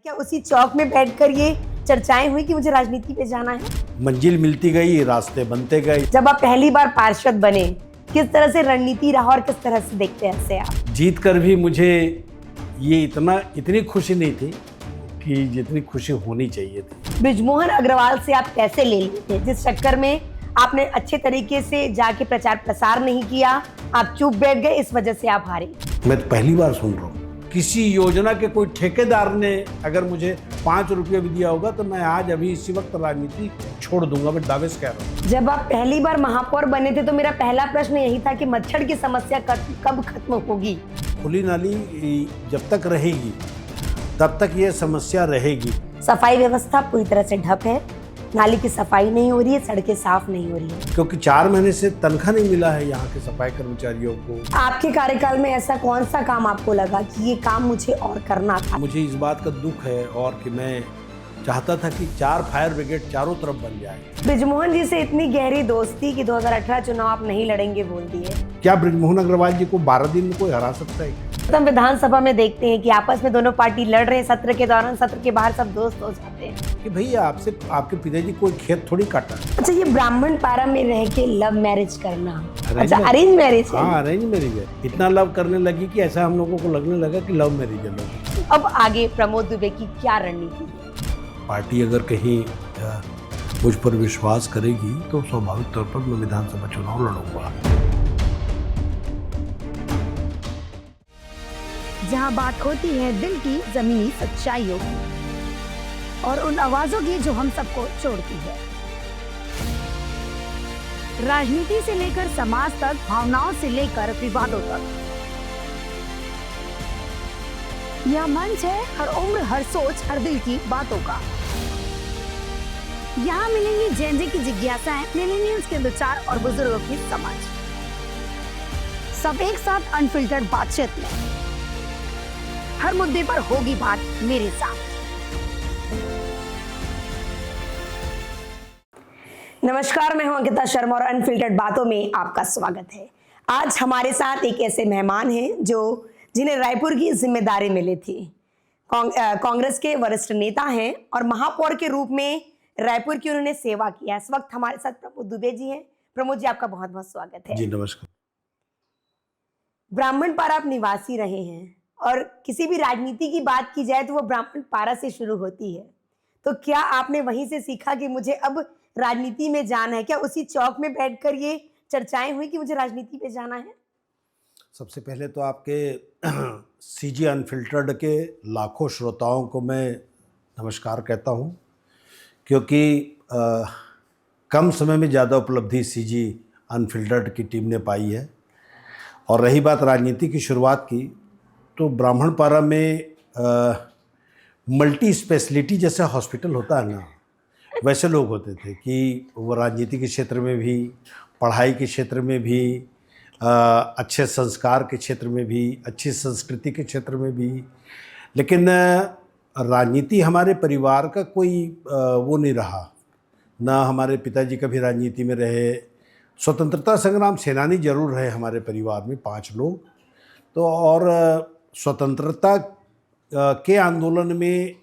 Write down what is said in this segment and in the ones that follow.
क्या उसी चौक में बैठकर ये चर्चाएं हुई कि मुझे राजनीति पे जाना है? मंजिल मिलती गई, रास्ते बनते गए। जब आप पहली बार पार्षद बने, किस तरह से रणनीति रहा और किस तरह से देखते हैं ऐसे आप? जीत कर भी मुझे ये इतनी खुशी नहीं थी कि जितनी खुशी होनी चाहिए थी। बृजमोहन अग्रवाल से आप कैसे ले लिए थे, जिस चक्कर में आपने अच्छे तरीके से जाके प्रचार प्रसार नहीं किया, आप चुप बैठ गए, इस वजह से आप हारे? मैं तो पहली बार सुन रहा हूँ किसी योजना के कोई ठेकेदार ने अगर मुझे 5 रुपये भी दिया होगा तो मैं आज अभी इसी वक्त राजनीति छोड़ दूंगा। मैं दावे से कह रहा हूँ। जब आप पहली बार महापौर बने थे तो मेरा पहला प्रश्न यही था कि मच्छर की समस्या कब खत्म होगी? खुली नाली जब तक रहेगी तब तक ये समस्या रहेगी। सफाई व्यवस्था पूरी तरह से ठप है, नाली की सफाई नहीं हो रही है, सड़कें साफ नहीं हो रही है। क्योंकि 4 महीने से तनख्वाह नहीं मिला है यहाँ के सफाई कर्मचारियों को। आपके कार्यकाल में ऐसा कौन सा काम आपको लगा कि ये काम मुझे और करना था? मुझे इस बात का दुख है और कि मैं चाहता था कि 4 फायर ब्रिगेड चारों तरफ बन जाए। बृजमोहन जी से इतनी गहरी दोस्ती कि 2018 चुनाव आप नहीं लड़ेंगे बोल दिए। क्या बृजमोहन अग्रवाल जी को 12 दिन में कोई हरा सकता है? तो हम विधानसभा में देखते हैं कि आपस में दोनों पार्टी लड़ रहे हैं, सत्र के दौरान, सत्र के बाहर सब दोस्त हो जाते हैं कि भैया आपके पिताजी कोई खेत थोड़ी काटा। अच्छा, ये ब्राह्मण पारा में रह के लव मैरिज करना, अच्छा अरेंज मैरिज है? हाँ, अरेंज मैरिज है। इतना लव करने लगी कि ऐसा हम लोगों को लगने लगा कि लव मैरिज है लोग। अब आगे प्रमोद दुबे की क्या रणनीति है? पार्टी अगर कहीं मुझ पर विश्वास करेगी तो स्वाभाविक तौर पर मैं विधानसभा चुनाव लड़ूंगा। जहां बात होती है दिल की जमीनी सच्चाइयों की और उन आवाजों की जो हम सबको छोड़ती है। राजनीति से लेकर समाज तक, भावनाओं से लेकर विवादों तक, यह मंच है हर उम्र, हर सोच, हर दिल की बातों का। यहाँ मिलेंगी जेनजी की जिज्ञासाएं, मिलेनियल्स के विचार और बुजुर्गों की समझ, सब एक साथ अनफिल्टर्ड बातचीत में। हर मुद्दे पर होगी बात मेरे साथ। नमस्कार, मैं हूं अंकिता शर्मा और अनफिल्टर्ड बातों में आपका स्वागत है। आज हमारे साथ एक ऐसे मेहमान हैं जिन्हें रायपुर की जिम्मेदारी मिली थी। कांग्रेस के वरिष्ठ नेता हैं और महापौर के रूप में रायपुर की उन्होंने सेवा किया। इस वक्त हमारे साथ प्रमोद दुबे जी हैं। प्रमोद जी, आपका बहुत बहुत स्वागत है। जी नमस्कार। ब्राह्मण पारा आप निवासी रहे हैं और किसी भी राजनीति की बात की जाए तो वो ब्राह्मण पारा से शुरू होती है, तो क्या आपने वहीं से सीखा कि मुझे अब राजनीति में जाना है? क्या उसी चौक में बैठकर ये चर्चाएं हुई कि मुझे राजनीति पे जाना है? सबसे पहले तो आपके सीजी अनफिल्टर्ड के लाखों श्रोताओं को मैं नमस्कार कहता हूं, क्योंकि कम समय में ज़्यादा उपलब्धि सीजी अनफिल्टर्ड की टीम ने पाई है। और रही बात राजनीति की शुरुआत की, तो ब्राह्मणपारा में मल्टी स्पेशलिटी जैसा हॉस्पिटल होता है ना, वैसे लोग होते थे कि वो राजनीति के क्षेत्र में भी, पढ़ाई के क्षेत्र में भी, अच्छे संस्कार के क्षेत्र में भी, अच्छी संस्कृति के क्षेत्र में भी। लेकिन राजनीति हमारे परिवार का कोई वो नहीं रहा, ना हमारे पिताजी कभी राजनीति में रहे। स्वतंत्रता संग्राम सेनानी जरूर रहे हमारे परिवार में 5 लोग तो, और स्वतंत्रता के आंदोलन में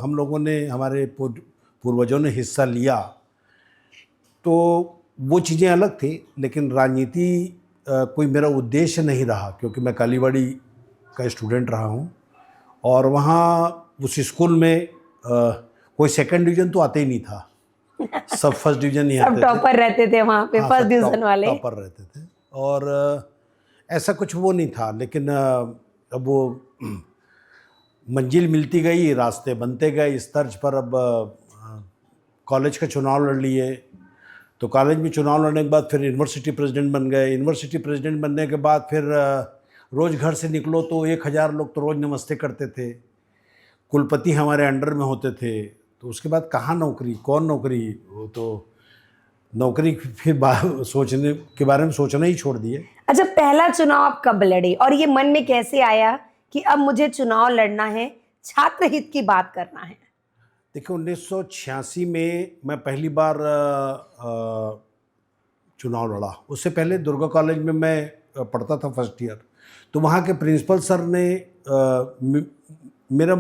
हम लोगों ने, हमारे पूर्वजों ने हिस्सा लिया, तो वो चीज़ें अलग थी। लेकिन राजनीति कोई मेरा उद्देश्य नहीं रहा, क्योंकि मैं कालीबाड़ी का स्टूडेंट रहा हूँ और वहाँ उस स्कूल में कोई सेकंड डिवीज़न तो आते ही नहीं था, सब फर्स्ट डिवीज़न ही आते थे। टॉपर रहते थे वहाँ पे, फर्स्ट डिवीजन वाले टॉपर रहते थे और ऐसा कुछ वो नहीं था। लेकिन अब वो मंजिल मिलती गई, रास्ते बनते गए। इस तर्ज पर अब कॉलेज का चुनाव लड़ लिए, तो कॉलेज में चुनाव लड़ने के बाद फिर यूनिवर्सिटी प्रेसिडेंट बन गए। यूनिवर्सिटी प्रेसिडेंट बनने के बाद फिर रोज़ घर से निकलो तो 1000 लोग तो रोज़ नमस्ते करते थे। कुलपति हमारे अंडर में होते थे, तो उसके बाद कहाँ नौकरी, कौन नौकरी, वो तो नौकरी फिर सोचने के बारे में सोचना ही छोड़ दिए। अच्छा, पहला चुनाव आप कब लड़े और ये मन में कैसे आया कि अब मुझे चुनाव लड़ना है, छात्र हित की बात करना है? देखिए, 1986 में मैं पहली बार चुनाव लड़ा। उससे पहले दुर्गा कॉलेज में मैं पढ़ता था फर्स्ट ईयर, तो वहाँ के प्रिंसिपल सर ने मेरा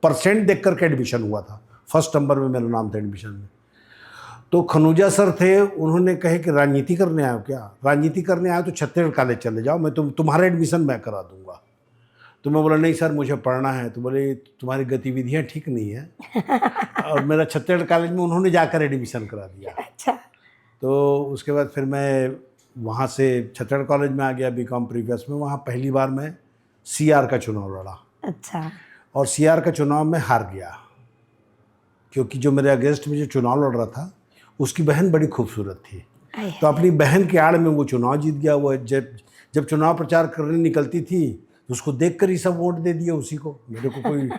परसेंट देख करके एडमिशन हुआ था, फर्स्ट नंबर में मेरा नाम था एडमिशन में। तो खनूजा सर थे, उन्होंने कहे कि राजनीति करने आए हो क्या? राजनीति करने आए तो छत्तीसगढ़ कॉलेज चले जाओ, मैं तुम्हारा एडमिशन मैं करा दूंगा। तो मैं बोला नहीं सर मुझे पढ़ना है। तो बोले तुम्हारी गतिविधियाँ ठीक नहीं है। और मेरा छत्तीसगढ़ कॉलेज में उन्होंने जाकर एडमिशन करा दिया। अच्छा। तो उसके बाद फिर मैं वहाँ से छत्तीसगढ़ कॉलेज में आ गया बीकॉम प्रीवियस में। वहाँ पहली बार मैं सीआर का चुनाव लड़ा अच्छा। और सीआर का चुनाव में हार गया, क्योंकि जो मेरे अगेंस्ट में जो चुनाव लड़ रहा था उसकी बहन बड़ी खूबसूरत थी। तो अपनी बहन की आड़ में वो चुनाव जीत गया। वो जब चुनाव प्रचार करने निकलती थी तो उसको देखकर ही सब वोट दे दिए उसी को। मेरे को कोई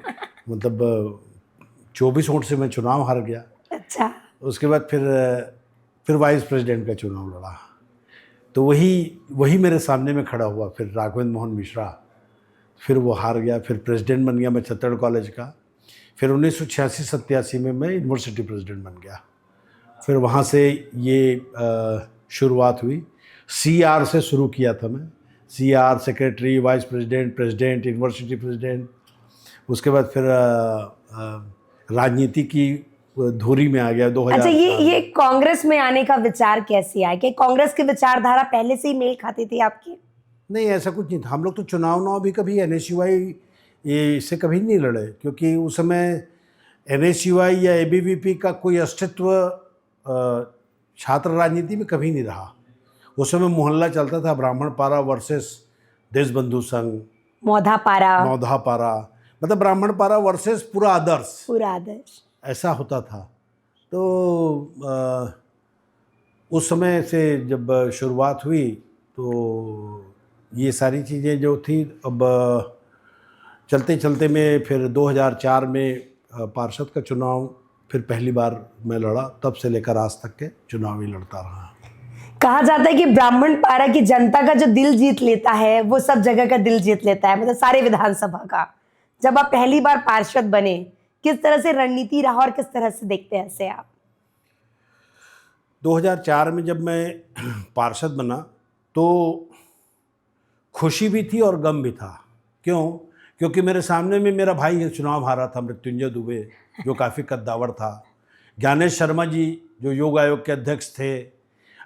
मतलब 24 वोट से मैं चुनाव हार गया। अच्छा। उसके बाद फिर वाइस प्रेसिडेंट का चुनाव लड़ा, तो वही मेरे सामने में खड़ा हुआ। फिर राघवेंद्र मोहन मिश्रा, फिर वो हार गया। फिर प्रेसिडेंट बन गया मैं छत्तीसगढ़ कॉलेज का। फिर 1986-87 में मैं यूनिवर्सिटी प्रेसिडेंट बन गया। फिर वहाँ से ये शुरुआत हुई। सीआर से शुरू किया था मैं, CR secretary, vice president, president, university president. उसके बाद फिर राजनीति की धुरी में आ गया 2000। अच्छा, ये कांग्रेस में आने का विचार कैसे आया? कि कांग्रेस की विचारधारा पहले से ही मेल खाती थी आपकी? नहीं, ऐसा कुछ नहीं था। हम लोग तो चुनाव भी कभी एनएसयूआई इससे कभी नहीं लड़े, क्योंकि उस समय एनएसयूआई या एबीवीपी का कोई अस्तित्व छात्र राजनीति में कभी नहीं रहा। उस समय मोहल्ला चलता था, ब्राह्मण पारा वर्सेस देशबंधु संघ, मौधा पारा, मतलब ब्राह्मण पारा वर्सेस पूरा आदर्श, ऐसा होता था। तो उस समय से जब शुरुआत हुई तो ये सारी चीज़ें जो थी, अब चलते चलते में फिर 2004 में पार्षद का चुनाव फिर पहली बार मैं लड़ा। तब से लेकर आज तक के चुनाव ही लड़ता रहा। कहा जाता है कि ब्राह्मण पारा की जनता का जो दिल जीत लेता है वो सब जगह का दिल जीत लेता है, मतलब सारे विधानसभा का। जब आप पहली बार पार्षद बने, किस तरह से रणनीति रहा और किस तरह से देखते हैं ऐसे आप? 2004 में जब मैं पार्षद बना तो खुशी भी थी और गम भी था। क्यों? क्योंकि मेरे सामने में मेरा भाई चुनाव हारा था, मृत्युंजय दुबे, जो काफ़ी कद्दावर था। ज्ञानेश शर्मा जी जो योग आयोग के अध्यक्ष थे।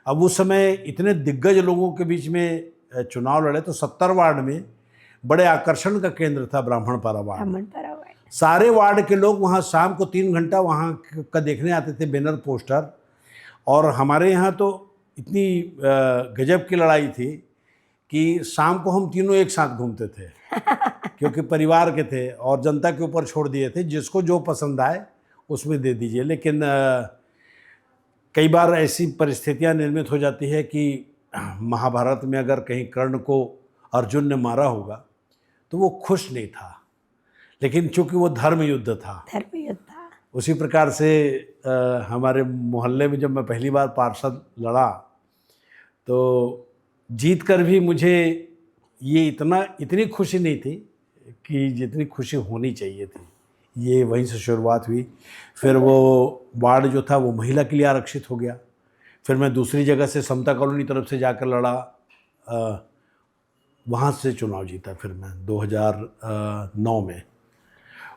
अब उस समय इतने दिग्गज लोगों के बीच में चुनाव लड़े तो 70 वार्ड में बड़े आकर्षण का केंद्र था ब्राह्मण पारा वार्ड। सारे वार्ड के लोग वहाँ शाम को 3 घंटा वहाँ का देखने आते थे, बैनर पोस्टर। और हमारे यहाँ तो इतनी गजब की लड़ाई थी कि शाम को हम तीनों एक साथ घूमते थे क्योंकि परिवार के थे और जनता के ऊपर छोड़ दिए थे, जिसको जो पसंद आए उसमें दे दीजिए। लेकिन कई बार ऐसी परिस्थितियां निर्मित हो जाती है कि महाभारत में अगर कहीं कर्ण को अर्जुन ने मारा होगा तो वो खुश नहीं था, लेकिन चूंकि वो धर्म युद्ध था। उसी प्रकार से हमारे मोहल्ले में जब मैं पहली बार पार्षद लड़ा तो जीत कर भी मुझे ये इतनी खुशी नहीं थी कि जितनी खुशी होनी चाहिए थी। ये वहीं से शुरुआत हुई। फिर वो वार्ड जो था वो महिला के लिए आरक्षित हो गया। फिर मैं दूसरी जगह से समता कॉलोनी तरफ से जाकर लड़ा, वहाँ से चुनाव जीता फिर मैं 2009 में।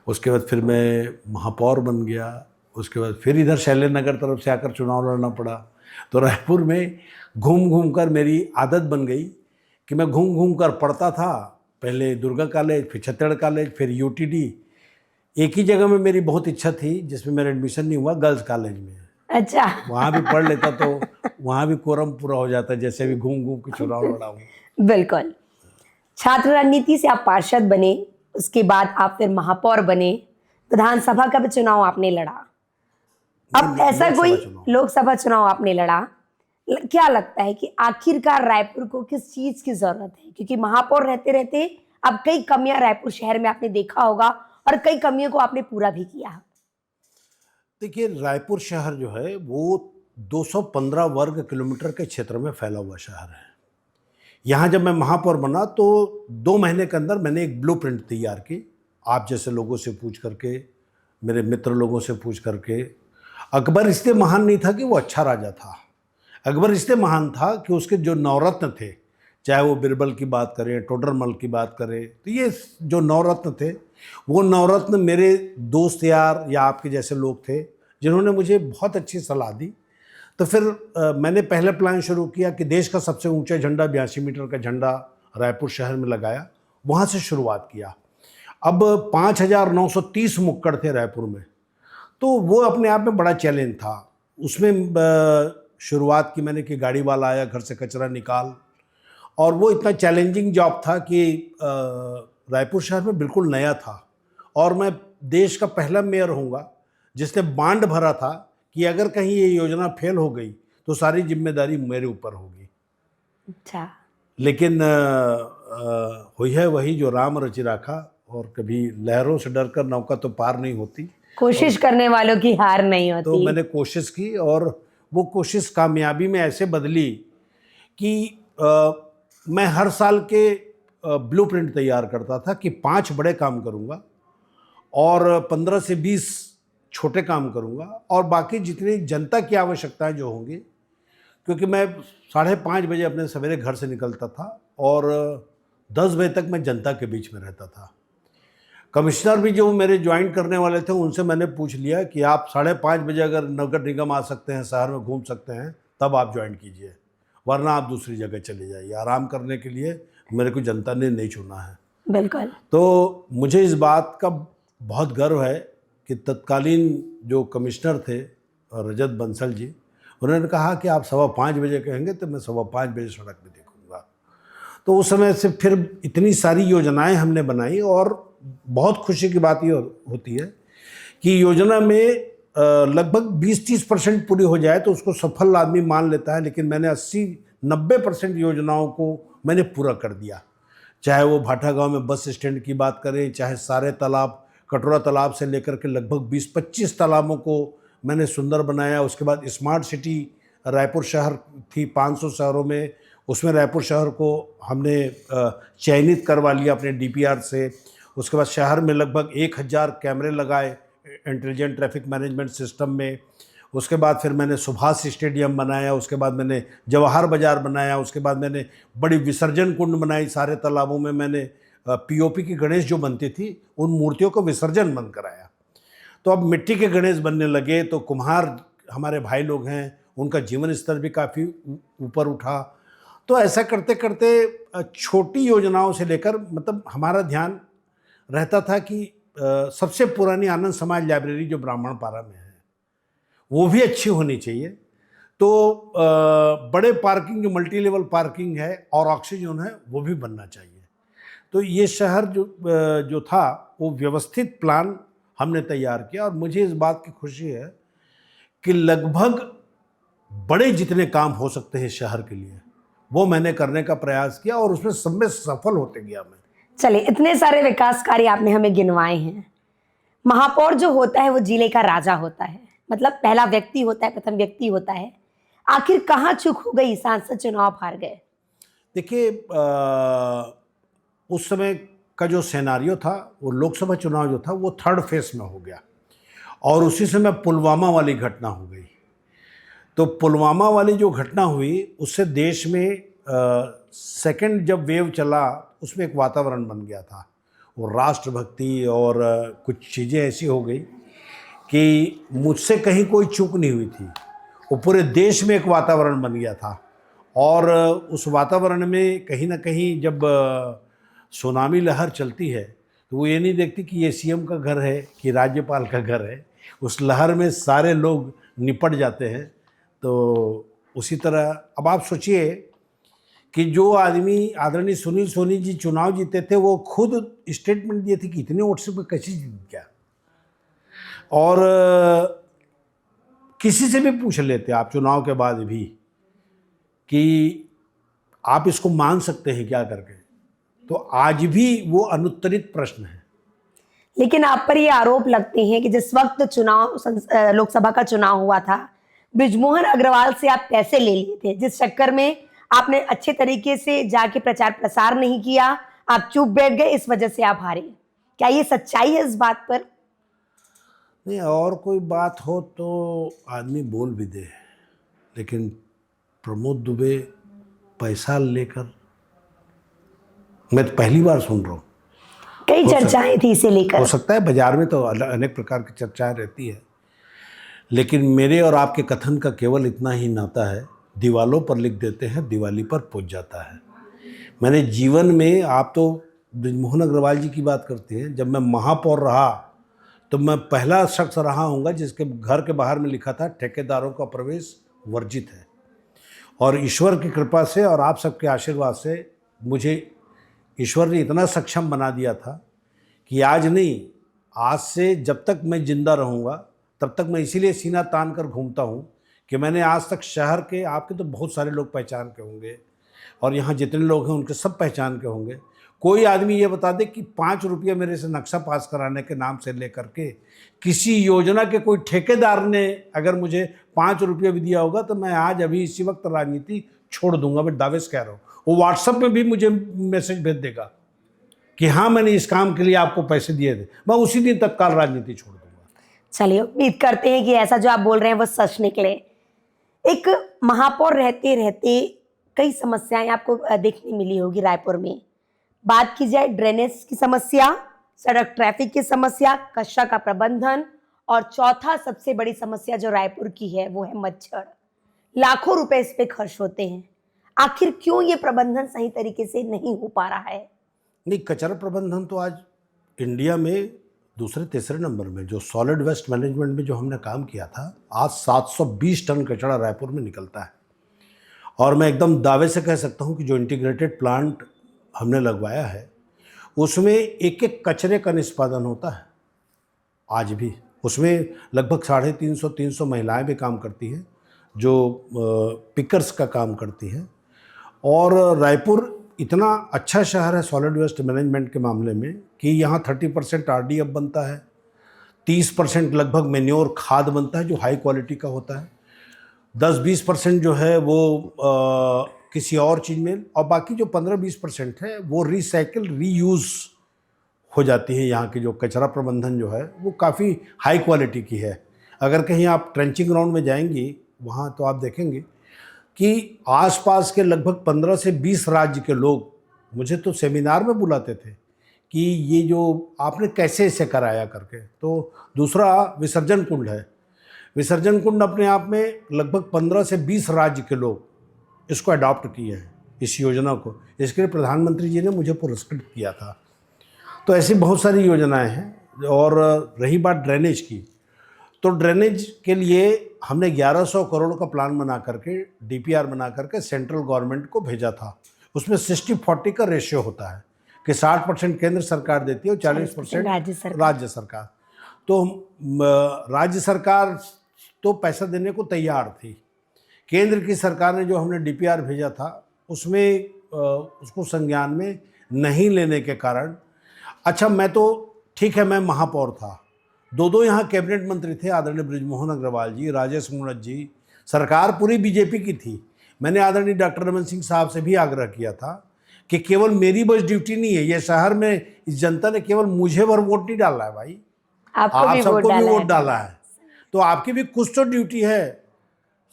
उसके बाद फिर मैं महापौर बन गया। उसके बाद फिर इधर शैलेंद्र नगर तरफ से आकर चुनाव लड़ना पड़ा। तो रायपुर में घूम घूम कर मेरी आदत बन गई कि मैं घूम घूम कर पढ़ता था। पहले दुर्गा कॉलेज, फिर छत्तीसगढ़ कॉलेज, फिर यूटीडी। एक ही जगह में मेरी बहुत इच्छा थी जिसमें मेरा एडमिशन नहीं हुआ, गर्ल्स कॉलेज में। अच्छा। वहाँ भी पढ़ लेता तो वहाँ भी कोरम पूरा हो जाता, जैसे भी घूम घूम के चुनाव लड़ा हूँ। बिल्कुल। छात्र राजनीति से आप पार्षद बने, उसके बाद आप फिर महापौर बने, विधानसभा का भी चुनाव आपने लड़ा। अब ऐसा कोई लोकसभा चुनाव आपने लड़ा, क्या लगता है कि आखिरकार रायपुर को किस चीज की जरूरत है? क्योंकि महापौर रहते रहते अब कई कमियां रायपुर शहर में आपने देखा होगा और कई कमियों को आपने पूरा भी किया। देखिए, रायपुर शहर जो है वो 215 वर्ग किलोमीटर के क्षेत्र में फैला हुआ शहर है। यहाँ जब मैं महापौर बना तो 2 महीने के अंदर मैंने एक ब्लूप्रिंट तैयार की, आप जैसे लोगों से पूछ करके, मेरे मित्र लोगों से पूछ करके। अकबर इसलिए महान नहीं था कि वो अच्छा राजा था, अकबर इसलिए महान था कि उसके जो नवरत्न थे, चाहे वो बिरबल की बात करें, टोडरमल की बात करें, तो ये जो नवरत्न थे वो नवरत्न मेरे दोस्त यार या आपके जैसे लोग थे जिन्होंने मुझे बहुत अच्छी सलाह दी। तो फिर मैंने पहले प्लान शुरू किया कि देश का सबसे ऊंचा झंडा 82 मीटर का झंडा रायपुर शहर में लगाया, वहाँ से शुरुआत किया। अब 5,930 मुक्कड़ थे रायपुर में, तो वो अपने आप में बड़ा चैलेंज था। उसमें शुरुआत की मैंने कि गाड़ी वाला आया, घर से कचरा निकाल, और वो इतना चैलेंजिंग जॉब था कि रायपुर शहर में बिल्कुल नया था और मैं देश का पहला मेयर होऊंगा जिसने बांड भरा था कि अगर कहीं ये योजना फेल हो गई तो सारी जिम्मेदारी मेरे ऊपर होगी। अच्छा। लेकिन हुई है वही जो राम रचि राखा, और कभी लहरों से डरकर नौका तो पार नहीं होती। कोशिश करने वालों की हार नहीं होती। तो मैंने कोशिश की और वो कोशिश कामयाबी में ऐसे बदली कि मैं हर साल के ब्लूप्रिंट तैयार करता था कि 5 बड़े काम करूंगा और 15 से 20 छोटे काम करूंगा, और बाकी जितनी जनता की आवश्यकताएं जो होंगी, क्योंकि मैं 5:30 बजे अपने सवेरे घर से निकलता था और 10 बजे तक मैं जनता के बीच में रहता था। कमिश्नर भी जो मेरे ज्वाइन करने वाले थे उनसे मैंने पूछ लिया कि आप 5:30 बजे अगर नगर निगम आ सकते हैं, शहर में घूम सकते हैं, तब आप ज्वाइन कीजिए, वरना आप दूसरी जगह चले जाइए। आराम करने के लिए मेरे को जनता ने नहीं चुना है। बिल्कुल। तो मुझे इस बात का बहुत गर्व है कि तत्कालीन जो कमिश्नर थे रजत बंसल जी, उन्होंने कहा कि आप 5:15 बजे कहेंगे तो मैं 5:15 बजे सड़क पे देखूंगा। तो उस समय से फिर इतनी सारी योजनाएं हमने बनाई, और बहुत खुशी की बात ये होती है कि योजना में लगभग 20-30% पूरी हो जाए तो उसको सफल आदमी मान लेता है, लेकिन मैंने 80-90% योजनाओं को मैंने पूरा कर दिया। चाहे वो भाटा गांव में बस स्टैंड की बात करें, चाहे सारे तालाब, कटोरा तालाब से लेकर के लगभग 20-25 तालाबों को मैंने सुंदर बनाया। उसके बाद स्मार्ट सिटी रायपुर शहर थी 500 शहरों में, उसमें रायपुर शहर को हमने चयनित करवा लिया अपने DPR से। उसके बाद शहर में लगभग 1000 कैमरे लगाए इंटेलिजेंट ट्रैफिक मैनेजमेंट सिस्टम में। उसके बाद फिर मैंने सुभाष स्टेडियम बनाया, उसके बाद मैंने जवाहर बाज़ार बनाया, उसके बाद मैंने बड़ी विसर्जन कुंड बनाई। सारे तालाबों में मैंने POP की गणेश जो बनती थी उन मूर्तियों को विसर्जन बंद कराया। तो अब मिट्टी के गणेश बनने लगे, तो कुम्हार हमारे भाई लोग हैं, उनका जीवन स्तर भी काफ़ी ऊपर उठा। तो ऐसा करते करते छोटी योजनाओं से लेकर, मतलब हमारा ध्यान रहता था कि सबसे पुरानी आनंद समाज लाइब्रेरी जो ब्राह्मणपारा में है वो भी अच्छी होनी चाहिए। तो बड़े पार्किंग जो मल्टी लेवल पार्किंग है और ऑक्सीजन है वो भी बनना चाहिए। तो ये शहर जो था वो व्यवस्थित प्लान हमने तैयार किया, और मुझे इस बात की खुशी है कि लगभग बड़े जितने काम हो सकते हैं शहर के लिए वो मैंने करने का प्रयास किया, और उसमें सब में सफल होते गया मैं। चलिए, इतने सारे विकास कार्य आपने हमें गिनवाए हैं। महापौर जो होता है वो जिले का राजा होता है, मतलब पहला व्यक्ति होता है, प्रथम व्यक्ति होता है। आखिर कहाँ चूक हो गई, सांसद चुनाव हार गए? देखिए, उस समय का जो सिनेरियो था, वो लोकसभा चुनाव जो था वो 3rd फेज में हो गया, और उसी समय पुलवामा वाली घटना हो गई। तो पुलवामा वाली जो घटना हुई उससे देश में सेकंड जब वेव चला उसमें एक वातावरण बन गया था, वो राष्ट्रभक्ति और कुछ चीज़ें ऐसी हो गई कि मुझसे कहीं कोई चूक नहीं हुई थी। वो पूरे देश में एक वातावरण बन गया था, और उस वातावरण में कहीं ना कहीं जब सुनामी लहर चलती है तो वो ये नहीं देखती कि ये CM का घर है कि राज्यपाल का घर है, उस लहर में सारे लोग निपट जाते हैं। तो उसी तरह अब आप सोचिए कि जो आदमी आदरणीय सुनील सोनी जी चुनाव जीते थे वो खुद स्टेटमेंट दिए थे कि इतने वोट से कैसे जीत गया, और किसी से भी पूछ लेते आप चुनाव के बाद भी कि आप इसको मान सकते हैं क्या करके, तो आज भी वो अनुत्तरित प्रश्न है। लेकिन आप पर ये आरोप लगते हैं कि जिस वक्त लोकसभा का चुनाव हुआ था, बृजमोहन अग्रवाल से आप पैसे ले लिए थे, जिस चक्कर में आपने अच्छे तरीके से जाके प्रचार प्रसार नहीं किया, आप चुप बैठ गए, इस वजह से आप हारे। क्या ये सच्चाई है इस बात पर? नहीं, और कोई बात हो तो आदमी बोल भी दे, लेकिन प्रमोद दुबे पैसा लेकर, मैं तो पहली बार सुन रहा हूँ। कई चर्चाएं थी इसे हो लेकर। सकता है, बाजार में तो अनेक प्रकार की चर्चाएं रहती है, लेकिन मेरे और आपके कथन का केवल इतना ही नाता है, दीवालों पर लिख देते हैं, दिवाली पर पहुंच जाता है। मैंने जीवन में, आप तो बृजमोहन अग्रवाल जी की बात करते हैं, जब मैं महापौर रहा तो मैं पहला शख्स रहा हूँगा जिसके घर के बाहर में लिखा था ठेकेदारों का प्रवेश वर्जित है। और ईश्वर की कृपा से और आप सबके आशीर्वाद से मुझे ईश्वर ने इतना सक्षम बना दिया था कि आज नहीं, आज से जब तक मैं जिंदा रहूँगा तब तक मैं इसीलिए सीना तान कर घूमता हूँ कि मैंने आज तक शहर के, आपके तो बहुत सारे लोग पहचान के होंगे और यहाँ जितने लोग हैं उनके सब पहचान के होंगे, कोई आदमी ये बता दे कि 5 रुपये मेरे से नक्शा पास कराने के नाम से लेकर के किसी योजना के कोई ठेकेदार ने अगर मुझे 5 रुपये भी दिया होगा तो मैं आज अभी इसी वक्त राजनीति छोड़ दूंगा। मैं दावे से कह रहा हूँ, वो व्हाट्सएप में भी मुझे मैसेज भेज देगा कि हाँ मैंने इस काम के लिए आपको पैसे दिए थे, मैं उसी दिन तत्काल राजनीति छोड़ दूंगा। चलिए, उम्मीद करते हैं कि ऐसा जो आप बोल रहे हैं वो सच निकले। एक महापौर रहते रहते कई समस्याएं आपको देखने मिली होगी रायपुर में। बात की जाए ड्रेनेज की समस्या, सड़क ट्रैफिक की समस्या, कचरा का प्रबंधन, और चौथा सबसे बड़ी समस्या जो रायपुर की है वो है मच्छर। लाखों रुपए इस पे खर्च होते हैं, आखिर क्यों ये प्रबंधन सही तरीके से नहीं हो पा रहा है? नहीं, कचरा प्रबंधन तो आज इंडिया में दूसरे तीसरे नंबर में, जो सॉलिड वेस्ट मैनेजमेंट में जो हमने काम किया था, आज 720 टन कचरा रायपुर में निकलता है। और मैं एकदम दावे से कह सकता हूं कि जो इंटीग्रेटेड प्लांट हमने लगवाया है उसमें एक एक कचरे का निष्पादन होता है आज भी। उसमें लगभग 350 महिलाएं भी काम करती हैं जो पिकर्स का काम करती हैं। और रायपुर इतना अच्छा शहर है सॉलिड वेस्ट मैनेजमेंट के मामले में कि यहाँ 30% RD अब बनता है, 30% लगभग मेन्योर खाद बनता है जो हाई क्वालिटी का होता है, 10-20% जो है वो किसी और चीज़ में, और बाकी जो 15-20% है वो रिसाइकिल रीयूज़ हो जाती है। यहाँ की जो कचरा प्रबंधन जो है वो काफ़ी हाई क्वालिटी की है। अगर कहीं आप ट्रेंचिंग ग्राउंड में जाएंगी वहाँ तो आप देखेंगे कि आसपास के लगभग 15 से 20 राज्य के लोग मुझे तो सेमिनार में बुलाते थे कि ये जो आपने कैसे इसे कराया करके। तो दूसरा विसर्जन कुंड है, विसर्जन कुंड अपने आप में लगभग 15 से 20 राज्य के लोग इसको अडॉप्ट किए हैं, इस योजना को। इसके लिए प्रधानमंत्री जी ने मुझे पुरस्कृत किया था। तो ऐसी बहुत सारी योजनाएं हैं। और रही बात ड्रेनेज की, तो ड्रेनेज के लिए हमने 1100 करोड़ का प्लान बना करके, DPR बना करके सेंट्रल गवर्नमेंट को भेजा था। उसमें 60-40 का रेशियो होता है कि 60% केंद्र सरकार देती है और 40% राज्य सरकार। तो राज्य सरकार तो पैसा देने को तैयार थी। केंद्र की सरकार ने जो हमने DPR भेजा था उसमें उसको संज्ञान में नहीं लेने के कारण, अच्छा मैं तो ठीक है, मैं महापौर था, दो यहाँ कैबिनेट मंत्री थे, आदरणीय बृजमोहन अग्रवाल जी, राजेश मूणत जी, सरकार पूरी बीजेपी की थी। मैंने आदरणीय डॉक्टर रमन सिंह साहब से भी आग्रह किया था कि केवल मेरी बस ड्यूटी नहीं है, ये शहर में इस जनता ने केवल मुझे भर वोट नहीं डाला है भाई, आप सबको भी वोट डाला है, तो आपकी भी कुछ तो ड्यूटी है।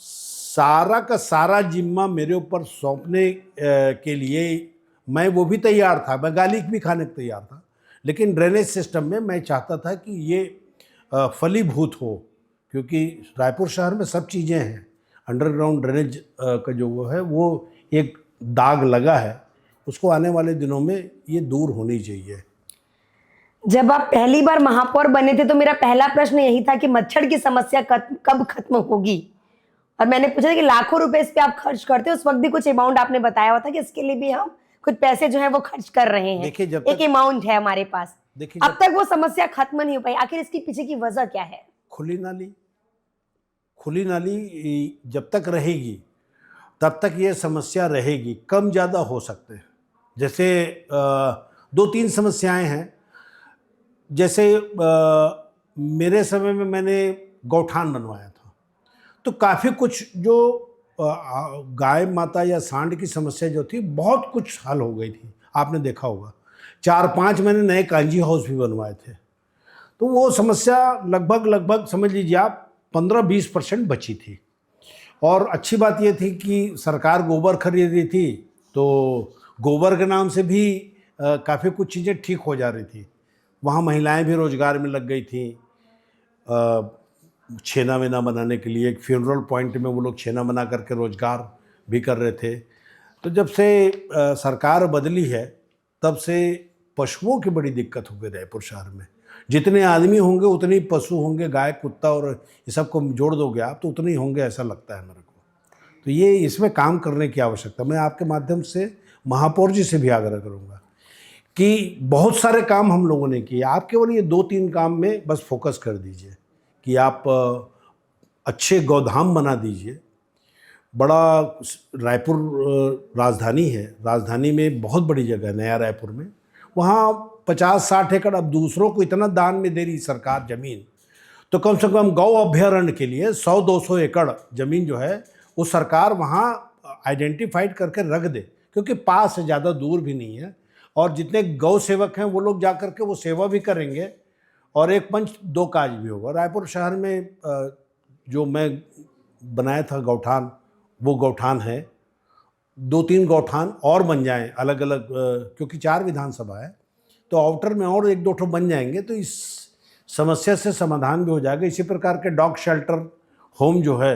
सारा का सारा जिम्मा मेरे ऊपर सौंपने के लिए मैं वो भी तैयार था, मैं गाली भी खाने को तैयार था, लेकिन ड्रेनेज सिस्टम में मैं चाहता था कि ये फलीभूत हो, क्योंकि रायपुर शहर में सब चीज़ें हैं। अंडरग्राउंड ड्रेनेज का जो वो है वो एक दाग लगा है, उसको आने वाले दिनों में ये दूर होनी चाहिए। जब आप पहली बार महापौर बने थे तो मेरा पहला प्रश्न यही था कि मच्छर की समस्या कब खत्म होगी, और मैंने पूछा था कि लाखों रुपए इस पे आप खर्च करते हो। उस वक्त भी कुछ अमाउंट आपने बताया हुआ था कि इसके लिए भी हम कुछ पैसे जो है वो खर्च कर रहे हैं, एक अमाउंट है हमारे पास। अब तक वो समस्या खत्म नहीं हो पाई, आखिर इसके पीछे की वजह क्या है? खुली नाली जब तक रहेगी तब तक ये समस्या रहेगी, कम ज़्यादा हो सकते हैं। जैसे 2-3 समस्याएं हैं, जैसे मेरे समय में मैंने गौठान बनवाया था, तो काफ़ी कुछ जो गाय माता या सांड की समस्या जो थी बहुत कुछ हल हो गई थी, आपने देखा होगा। 4-5 मैंने नए कांजी हाउस भी बनवाए थे, तो वो समस्या लगभग समझ लीजिए आप 15-20% बची थी। और अच्छी बात ये थी कि सरकार गोबर खरीद रही थी, तो गोबर के नाम से भी काफ़ी कुछ चीज़ें ठीक हो जा रही थी। वहाँ महिलाएं भी रोजगार में लग गई थी। छेना वेना बनाने के लिए एक फ्यूनरल पॉइंट में वो लोग छेना बना करके रोजगार भी कर रहे थे। तो जब से सरकार बदली है तब से पशुओं की बड़ी दिक्कत हो गई रायपुर शहर में। जितने आदमी होंगे उतने ही पशु होंगे, गाय कुत्ता और ये सब को जोड़ दोगे आप तो उतने ही होंगे, ऐसा लगता है मेरे को। तो ये इसमें काम करने की आवश्यकता, मैं आपके माध्यम से महापौर जी से भी आग्रह करूँगा कि बहुत सारे काम हम लोगों ने किए, आप केवल ये 2-3 काम में बस फोकस कर दीजिए कि आप अच्छे गौधाम बना दीजिए। बड़ा रायपुर राजधानी है, राजधानी में बहुत बड़ी जगह है नया रायपुर में, वहाँ 50-60 एकड़ अब दूसरों को इतना दान में दे रही सरकार ज़मीन, तो कम से कम गौ अभ्यारण्य के लिए 100-200 एकड़ ज़मीन जो है वो सरकार वहाँ आइडेंटिफाइड करके रख दे, क्योंकि पास है, ज़्यादा दूर भी नहीं है। और जितने गौ सेवक हैं वो लोग जा कर के वो सेवा भी करेंगे और एक पंच दो काज भी होगा। रायपुर शहर में जो मैं बनाया था गौठान, वो गौठान है, 2-3 गौठान और बन जाएं अलग अलग, क्योंकि 4 विधानसभा है तो आउटर में और 1-2 ठो बन जाएंगे तो इस समस्या से समाधान भी हो जाएगा। इसी प्रकार के डॉग शेल्टर होम जो है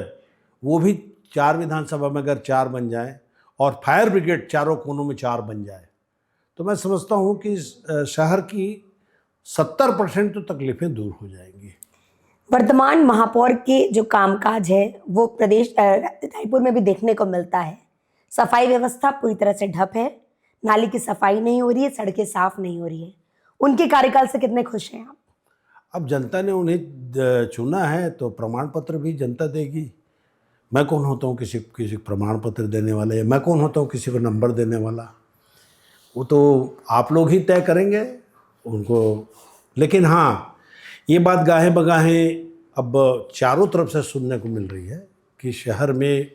वो भी 4 विधानसभा में अगर 4 बन जाएं और फायर ब्रिगेड चारों कोनों में 4 बन जाए तो मैं समझता हूँ कि शहर की 70% तो तकलीफ़ें दूर हो जाएंगी। वर्तमान महापौर के जो कामकाज है वो प्रदेश रायपुर में भी देखने को मिलता है। सफाई व्यवस्था पूरी तरह से ठप है, नाली की सफाई नहीं हो रही है, सड़कें साफ नहीं हो रही है। उनके कार्यकाल से कितने खुश हैं आप? अब जनता ने उन्हें चुना है तो प्रमाण पत्र भी जनता देगी। मैं कौन होता हूँ किसी प्रमाण पत्र देने वाला, या मैं कौन होता हूँ किसी को नंबर देने वाला? वो तो आप लोग ही तय करेंगे उनको। लेकिन हाँ, ये बात गाहें बगाहें अब चारों तरफ से सुनने को मिल रही है कि शहर में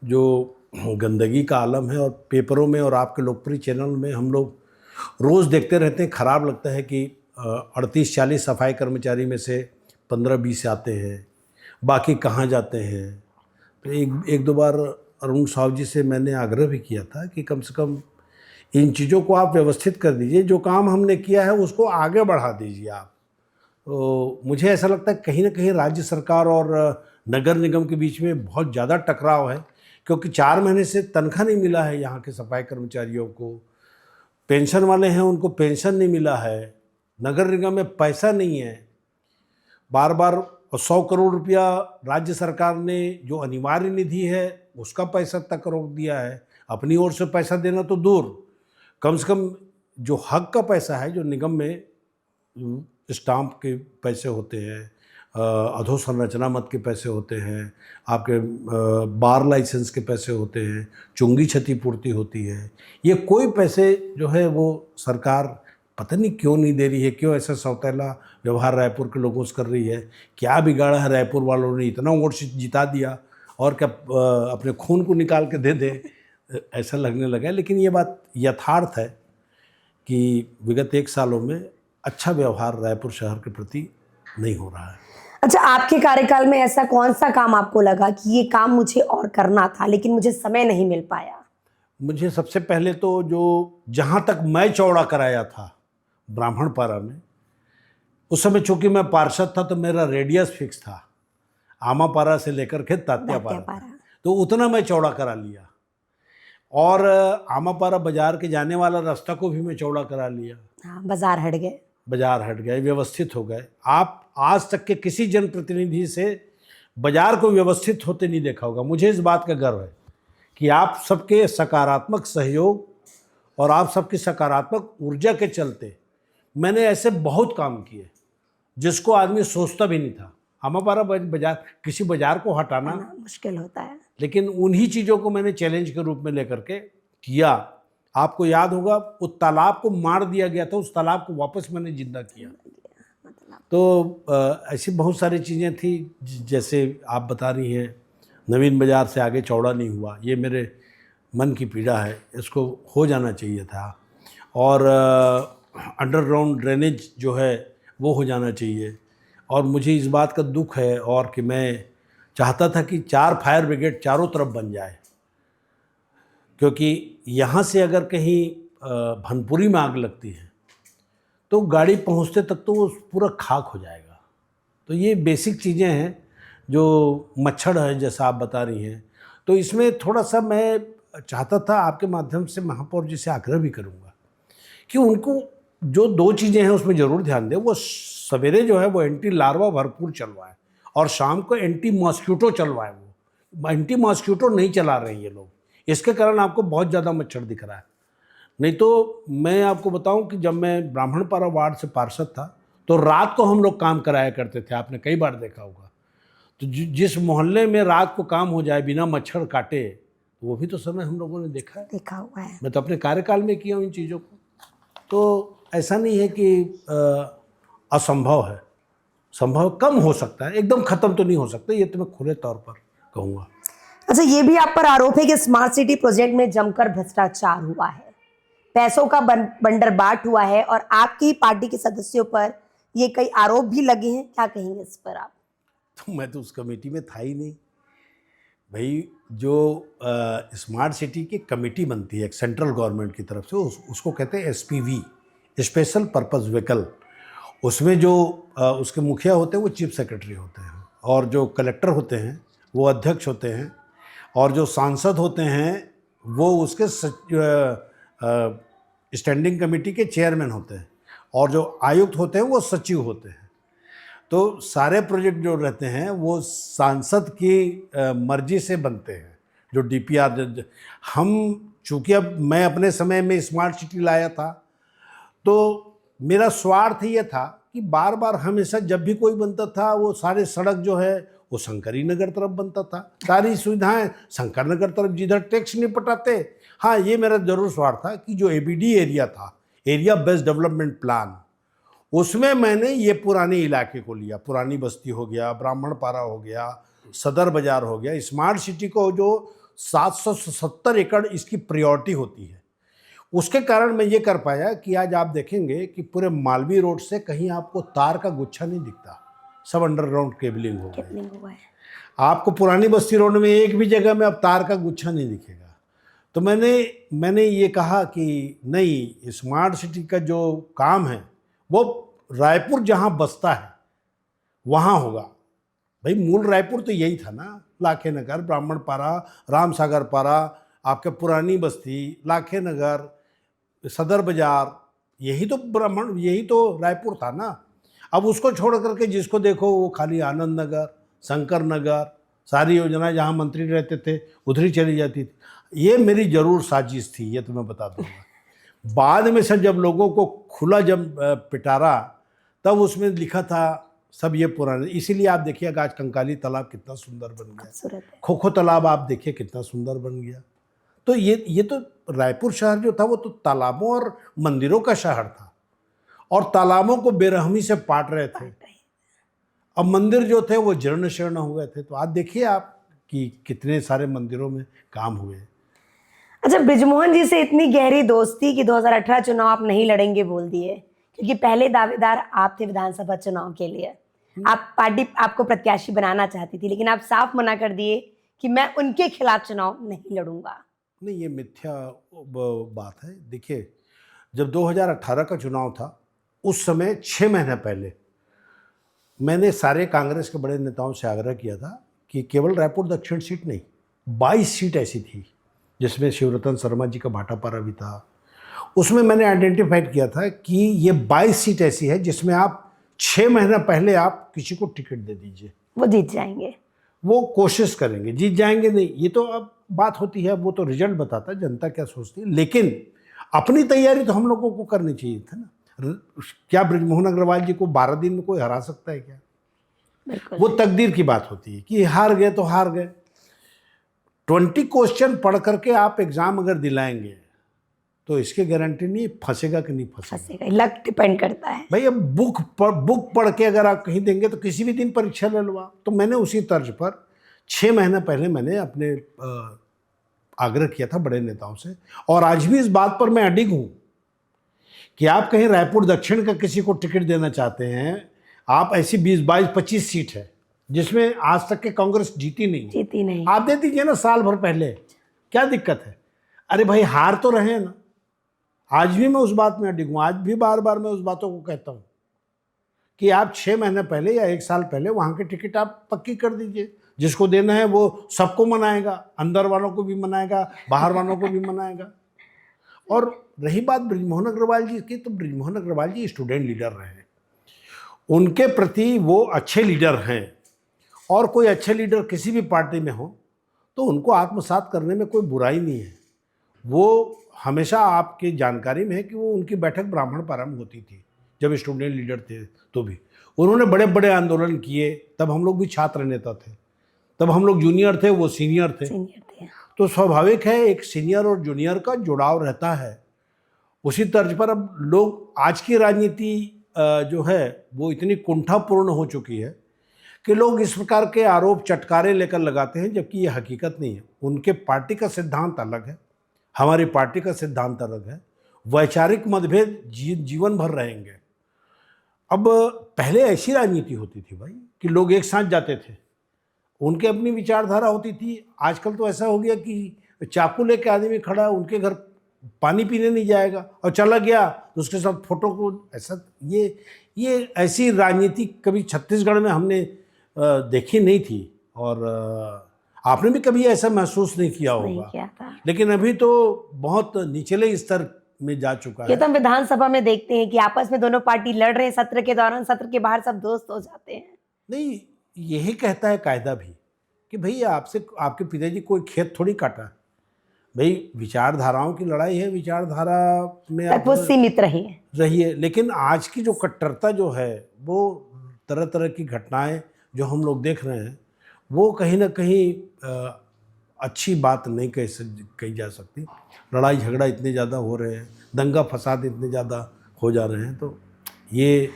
जो गंदगी का आलम है, और पेपरों में और आपके लोकप्रिय चैनल में हम लोग रोज़ देखते रहते हैं। ख़राब लगता है कि 38-40 सफाई कर्मचारी में से 15-20 आते हैं, बाकी कहाँ जाते हैं। तो एक दो बार अरुण साहब जी से मैंने आग्रह भी किया था कि कम से कम इन चीज़ों को आप व्यवस्थित कर दीजिए, जो काम हमने किया है उसको आगे बढ़ा दीजिए आप। तो मुझे ऐसा लगता है कहीं ना कहीं राज्य सरकार और नगर निगम के बीच में बहुत ज़्यादा टकराव है, क्योंकि 4 महीने से तनख्वाह नहीं मिला है यहाँ के सफाई कर्मचारियों को। पेंशन वाले हैं उनको पेंशन नहीं मिला है, नगर निगम में पैसा नहीं है। बार बार 100 करोड़ रुपया राज्य सरकार ने जो अनिवार्य निधि है उसका पैसा तक रोक दिया है। अपनी ओर से पैसा देना तो दूर, कम से कम जो हक का पैसा है, जो निगम में स्टाम्प के पैसे होते हैं, अधोसंरचना मद के पैसे होते हैं, आपके बार लाइसेंस के पैसे होते हैं, चुंगी क्षतिपूर्ति होती है, ये कोई पैसे जो है वो सरकार पता नहीं क्यों नहीं दे रही है। क्यों ऐसा सौतेला व्यवहार रायपुर के लोगों से कर रही है? क्या बिगाड़ा है रायपुर वालों ने? इतना वोट जिता दिया और क्या अपने खून को निकाल के दे दे, ऐसा लगने लगा है। लेकिन ये बात यथार्थ है कि विगत 1 सालों में अच्छा व्यवहार रायपुर शहर के प्रति नहीं हो रहा है। अच्छा, आपके कार्यकाल में ऐसा कौन सा काम आपको लगा कि ये काम मुझे और करना था लेकिन मुझे समय नहीं मिल पाया? मुझे सबसे पहले तो जो जहाँ तक मैं चौड़ा कराया था ब्राह्मणपारा में, उस समय चूँकि मैं पार्षद था तो मेरा रेडियस फिक्स था, आमापारा से लेकर के तात्यापारा, तो उतना मैं चौड़ा करा लिया। और आमापारा बाजार के जाने वाला रास्ता को भी मैं चौड़ा करा लिया। हाँ, बाजार हट गए, व्यवस्थित हो गए। आप आज तक के किसी जनप्रतिनिधि से बाजार को व्यवस्थित होते नहीं देखा होगा। मुझे इस बात का गर्व है कि आप सबके सकारात्मक सहयोग और आप सबकी सकारात्मक ऊर्जा के चलते मैंने ऐसे बहुत काम किए जिसको आदमी सोचता भी नहीं था। आमापारा बाजार, किसी बाजार को हटाना मुश्किल होता है, लेकिन उन्हीं चीज़ों को मैंने चैलेंज के रूप में लेकर के किया। आपको याद होगा उस तालाब को मार दिया गया था, उस तालाब को वापस मैंने जिंदा किया। तो ऐसी बहुत सारी चीज़ें थी, जैसे आप बता रही हैं नवीन बाज़ार से आगे चौड़ा नहीं हुआ, ये मेरे मन की पीड़ा है, इसको हो जाना चाहिए था। और अंडरग्राउंड ड्रेनेज जो है वो हो जाना चाहिए। और मुझे इस बात का दुख है और कि मैं चाहता था कि 4 फायर ब्रिगेड चारों तरफ बन जाए, क्योंकि यहाँ से अगर कहीं भनपुरी में आग लगती है तो गाड़ी पहुंचते तक तो वो पूरा खाक हो जाएगा। तो ये बेसिक चीज़ें हैं जो मच्छर है जैसा आप बता रही हैं। तो इसमें थोड़ा सा मैं चाहता था आपके माध्यम से महापौर जी से आग्रह भी करूँगा कि उनको जो 2 चीज़ें हैं उसमें ज़रूर ध्यान दें। वो सवेरे जो है वो एंटी लार्वा भरपूर चलवाएं और शाम को एंटी मॉस्क्यूटो चलवाएं। वो एंटी मॉस्क्यूटो नहीं चला रहे हैं ये लोग, इसके कारण आपको बहुत ज़्यादा मच्छर दिख रहा है। नहीं तो मैं आपको बताऊं कि जब मैं ब्राह्मणपारा वार्ड से पार्षद था तो रात को हम लोग काम कराया करते थे, आपने कई बार देखा होगा। तो जिस मोहल्ले में रात को काम हो जाए बिना मच्छर काटे, वो भी तो समय हम लोगों ने देखा है, देखा हुआ है। मैं तो अपने कार्यकाल में किया हूँ इन चीज़ों को। तो ऐसा नहीं है कि असंभव है, संभव कम हो सकता है, एकदम खत्म तो नहीं हो सकता, ये तो मैं खुले तौर पर कहूँगा। अच्छा, ये भी आप पर आरोप है कि स्मार्ट सिटी प्रोजेक्ट में जमकर भ्रष्टाचार हुआ है, पैसों का बंदरबाट हुआ है और आपकी पार्टी के सदस्यों पर ये कई आरोप भी लगे हैं, क्या कहेंगे इस पर आप? तो मैं तो उस कमेटी में था ही नहीं भाई। जो स्मार्ट सिटी की कमेटी बनती है एक सेंट्रल गवर्नमेंट की तरफ से, उसको कहते हैं SPV, स्पेशल पर्पस व्हीकल। उसमें जो उसके मुखिया होते हैं वो चीफ सेक्रेटरी होते हैं, और जो कलेक्टर होते हैं वो अध्यक्ष होते हैं, और जो सांसद होते हैं वो उसके स्टैंडिंग कमेटी के चेयरमैन होते हैं, और जो आयुक्त होते हैं वो सचिव होते हैं। तो सारे प्रोजेक्ट जो रहते हैं वो सांसद की मर्जी से बनते हैं। जो DPR हम चूँकि अब मैं अपने समय में स्मार्ट सिटी लाया था, तो मेरा स्वार्थ ये था कि बार बार हमेशा जब भी कोई बनता था वो सारे सड़क जो है वो शंकरी नगर तरफ बनता था, सारी सुविधाएं शंकर नगर तरफ, जिधर टैक्स नहीं पटाते। हाँ, ये मेरा जरूर स्वार्थ था कि जो ABD एरिया था, एरिया बेस्ड डेवलपमेंट प्लान, उसमें मैंने ये पुराने इलाके को लिया। पुरानी बस्ती हो गया, ब्राह्मणपारा हो गया, सदर बाजार हो गया। स्मार्ट सिटी को जो 770 एकड़ इसकी प्रायोरिटी होती है, उसके कारण मैं ये कर पाया कि आज आप देखेंगे कि पूरे मालवीय रोड से कहीं आपको तार का गुच्छा नहीं दिखता, सब अंडरग्राउंड केबलिंग हो गई। आपको पुरानी बस्ती रोड में एक भी जगह में अब तार का गुच्छा नहीं दिखेगा। तो मैंने ये कहा कि नहीं, स्मार्ट सिटी का जो काम है वो रायपुर जहाँ बसता है वहाँ होगा। भाई मूल रायपुर तो यही था ना, लाखे नगर, ब्राह्मणपारा, रामसागर पारा, आपके पुरानी बस्ती, लाखे नगर, सदर बाजार, यही तो रायपुर था ना। अब उसको छोड़ करके जिसको देखो वो खाली आनंद नगर, शंकर नगर, सारी योजनाएं जहाँ मंत्री रहते थे उधर ही चली जाती थी। ये मेरी जरूर साजिश थी, ये तो मैं बता दूंगा। बाद में से जब लोगों को खुला जब पिटारा, तब उसमें लिखा था सब ये पुराने। इसीलिए आप देखिएगा आज कंकाली तालाब कितना सुंदर बन गया, खोखो तालाब आप देखिए कितना सुंदर बन गया। तो ये तो रायपुर शहर जो था वो तो तालाबों और मंदिरों का शहर था, और तालाबों को बेरहमी से पाट रहे थे। अब मंदिर जो थे वो जीर्ण शीर्ण हो गए थे। तो आज देखिए आप कि कितने सारे मंदिरों में काम हुए। अच्छा, बृजमोहन जी से इतनी गहरी दोस्ती कि 2018 चुनाव आप नहीं लड़ेंगे बोल दिए, क्योंकि पहले दावेदार आप थे विधानसभा चुनाव के लिए। आप पार्टी आपको प्रत्याशी बनाना चाहती थी, लेकिन आप साफ मना कर दिए कि मैं उनके खिलाफ चुनाव नहीं लड़ूंगा। नहीं, ये मिथ्या बात है। देखिए, जब 2018 का चुनाव था उस समय 6 महीने पहले मैंने सारे कांग्रेस के बड़े नेताओं से आग्रह किया था कि केवल रायपुर दक्षिण सीट नहीं, 22 सीट ऐसी थी जिसमें शिवरतन शर्मा जी का भाटापारा भी था। उसमें मैंने आइडेंटिफाइड किया था कि ये 22 सीट ऐसी है जिसमें आप 6 महीना पहले आप किसी को टिकट दे दीजिए, वो जीत जाएंगे, वो कोशिश करेंगे। जीत जाएंगे नहीं, ये तो अब बात होती है, वो तो रिजल्ट बताता है जनता क्या सोचती है। लेकिन अपनी तैयारी तो हम लोगों को करनी चाहिए था ना। क्या बृजमोहन अग्रवाल जी को 12 दिन में कोई हरा सकता है क्या? वो तकदीर की बात होती है कि हार गए तो हार गए। 20 क्वेश्चन पढ़ करके आप एग्जाम अगर दिलाएंगे तो इसकी गारंटी नहीं फंसेगा कि नहीं फंसेगा, लक डिपेंड करता है भाई। अब बुक पढ़ के अगर आप कहीं देंगे तो किसी भी दिन परीक्षा ले लो आप। तो मैंने उसी तर्ज पर 6 महीने पहले मैंने अपने आग्रह किया था बड़े नेताओं से, और आज भी इस बात पर मैं अडिग हूँ कि आप कहीं रायपुर दक्षिण का किसी को टिकट देना चाहते हैं, आप ऐसी 20, 22, 25 सीट है जिसमें आज तक के कांग्रेस जीती नहीं, आप दे दीजिए ना साल भर पहले, क्या दिक्कत है? अरे भाई हार तो रहे ना, आज भी मैं उस बात में अडिग हूँ, आज भी बार बार मैं उस बातों को कहता हूँ कि आप 6 महीने पहले या 1 साल पहले वहाँ की टिकट आप पक्की कर दीजिए। जिसको देना है वो सबको मनाएगा, अंदर वालों को भी मनाएगा, बाहर वालों को भी मनाएगा। और रही बात बृजमोहन अग्रवाल जी की, तो बृजमोहन अग्रवाल जी स्टूडेंट लीडर रहे हैं, उनके प्रति वो अच्छे लीडर हैं। और कोई अच्छे लीडर किसी भी पार्टी में हो तो उनको आत्मसात करने में कोई बुराई नहीं है। वो हमेशा आपकी जानकारी में है कि वो उनकी बैठक ब्राह्मण पारा में होती थी जब स्टूडेंट लीडर थे, तो भी उन्होंने बड़े बड़े आंदोलन किए। तब हम लोग भी छात्र नेता थे, तब हम लोग जूनियर थे, वो सीनियर थे। तो स्वाभाविक है एक सीनियर और जूनियर का जुड़ाव रहता है। उसी तर्ज पर अब लोग, आज की राजनीति जो है वो इतनी कुंठापूर्ण हो चुकी है कि लोग इस प्रकार के आरोप चटकारे लेकर लगाते हैं, जबकि ये हकीकत नहीं है। उनके पार्टी का सिद्धांत अलग है, हमारी पार्टी का सिद्धांत अलग है। वैचारिक मतभेद जीवन भर रहेंगे। अब पहले ऐसी राजनीति होती थी भाई कि लोग एक साथ जाते थे, उनके अपनी विचारधारा होती थी। आजकल तो ऐसा हो गया कि चाकू लेके आदमी खड़ा है, उनके घर पानी पीने नहीं जाएगा और चला गया तो उसके साथ फोटो को, ऐसा ये ऐसी राजनीति कभी छत्तीसगढ़ में हमने देखी नहीं थी। और आपने भी कभी ऐसा महसूस नहीं किया होगा, लेकिन अभी तो बहुत निचले स्तर में जा चुका है। ये तो हम विधानसभा में देखते हैं कि आपस में दोनों पार्टी लड़ रहे हैं, सत्र के दौरान, सत्र के बाहर सब दोस्त हो जाते हैं। नहीं, यही कहता है कायदा भी कि भाई आपसे, आपके पिताजी कोई खेत थोड़ी काटा भाई। विचारधाराओं की लड़ाई है, विचारधारा में आप वो सीमित रहिए। लेकिन आज की जो कट्टरता जो है, वो तरह तरह की घटनाएं जो हम लोग देख रहे हैं, वो कहीं ना कहीं अच्छी बात नहीं कही जा सकती। लड़ाई झगड़ा इतने ज़्यादा हो रहे हैं, दंगा फसाद इतने ज़्यादा हो जा रहे हैं, तो ये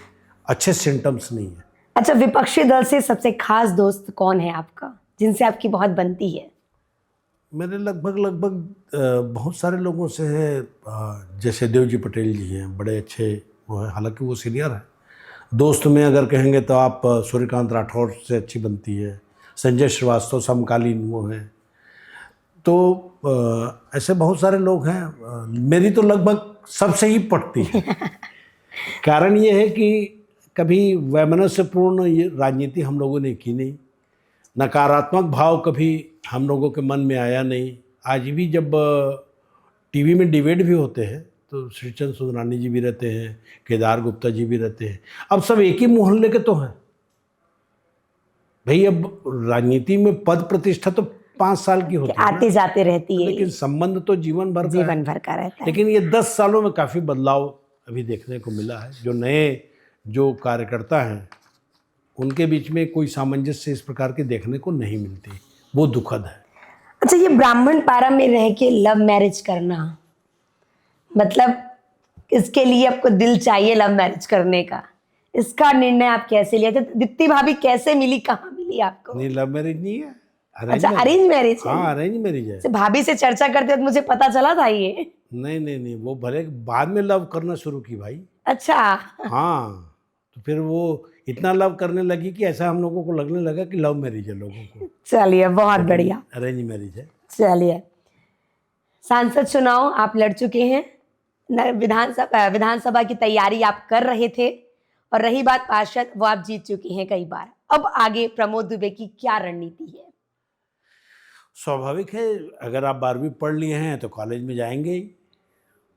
अच्छे सिम्टम्स नहीं है। अच्छा, विपक्षी दल से सबसे खास दोस्त कौन है आपका, जिनसे आपकी बहुत बनती है? मेरे लगभग बहुत सारे लोगों से है। जैसे देवजी पटेल जी हैं, बड़े अच्छे वो हैं, हालांकि वो सीनियर हैं। दोस्त में अगर कहेंगे तो आप सूर्यकांत राठौर से अच्छी बनती है। संजय श्रीवास्तव समकालीन वो हैं। तो ऐसे बहुत सारे लोग हैं। मेरी तो लगभग सबसे ही पटती है। कारण ये है कि कभी वैमनस्यपूर्ण ये राजनीति हम लोगों ने की नहीं, नकारात्मक भाव कभी हम लोगों के मन में आया नहीं। आज भी जब टीवी में डिबेट भी होते हैं तो श्रीचंद सुंदरानी जी भी रहते हैं, केदार गुप्ता जी भी रहते हैं। अब सब एक ही मोहल्ले के तो हैं भाई। अब राजनीति में पद प्रतिष्ठा तो 5 साल की होती है, आते जाते रहती है, लेकिन संबंध तो जीवन भर का रहता है। लेकिन ये 10 सालों में काफ़ी बदलाव अभी देखने को मिला है। जो नए जो कार्यकर्ता हैं उनके बीच में कोई सामंजस्य इस प्रकार के देखने को नहीं मिलती, वो दुखद है। अच्छा, ये ब्राह्मण पारा में रह के लव मैरिज करना, मतलब इसके लिए आपको दिल चाहिए लव मैरिज करने का, इसका निर्णय आप कैसे लिया? दीप्ति भाभी कैसे मिली, कहाँ मिली आपको? नहीं, लव मैरिज नहीं है। अच्छा, अरेंज मैरिज है। हाँ, अरेंज मैरिज है। भाभी से चर्चा करते वक्त मुझे पता चला था ये। नहीं, वो भले बाद में लव करना शुरू की भाई। अच्छा। हाँ, तो फिर वो इतना लव करने लगी कि ऐसा हम लोगों को लगने लगा कि लव मैरिज है लोगों को। चलिए, बहुत बढ़िया, अरेंज मैरिज है। चलिए, सांसद चुनाव आप लड़ चुके हैं, विधानसभा की तैयारी आप कर रहे थे, और रही बात पार्षद, वो आप जीत चुकी हैं कई बार। अब आगे प्रमोद दुबे की क्या रणनीति है? स्वाभाविक है, अगर आप 12वीं पढ़ लिए हैं तो कॉलेज में जाएंगे ही।